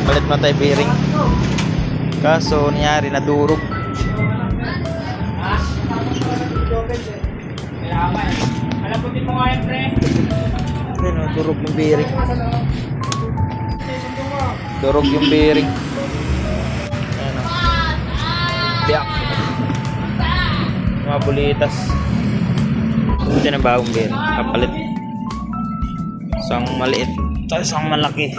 Palit mo tayo bearing. Kaso nangyari nadurog. Alaputin mo nga yan, pre. Ayun, durog yung bearing. Durog yung bearing. Ayan o. Biyak. Mga bulitas. Ito na bagong bearing. Kapalit. Isang maliit. Ito isang malaki.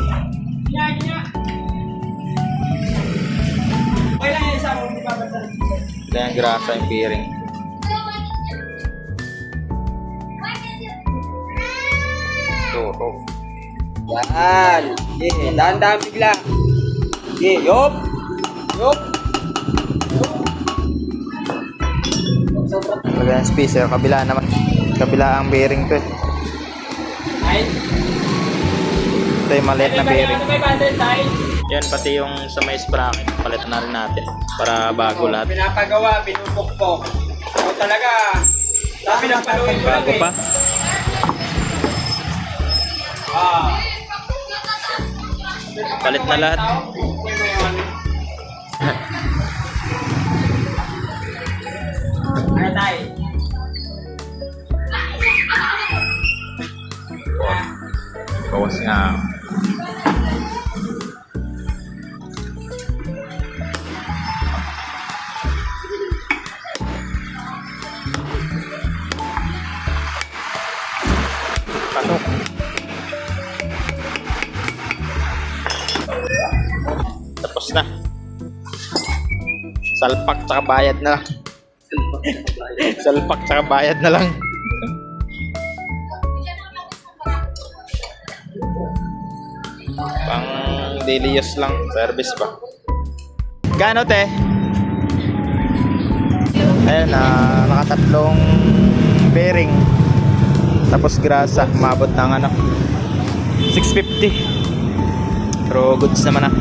Okay lang yan, isang hindi babasa. Ito yung grasa yung bearing. Durog. Yan. Dahan-dahan bigla. Yup. Yup. Lagyan ng spacer. Kabila naman. Kabila ang bearing to eh. Ay. Ito yung maliit na bearing. Ano ba yung tayo? Yan, pati yung sa may sprocket. Palitan na rin natin. Para bago lahat. Pinapagawa, binubukbok. O talaga. Sabi ng paluin ko lang Bago eh. pa. Palit na lahat. Ano tayo? Bawas nga. Pasok. Tapos na. Salpak tsaka bayad na lang. Salpak tsaka bayad na lang. Pang daily use lang. Service pa. Gano te? Ayun na, nakatatlong bearing. Tapos grasa. Umabot ng ano 650. Pero goods naman na.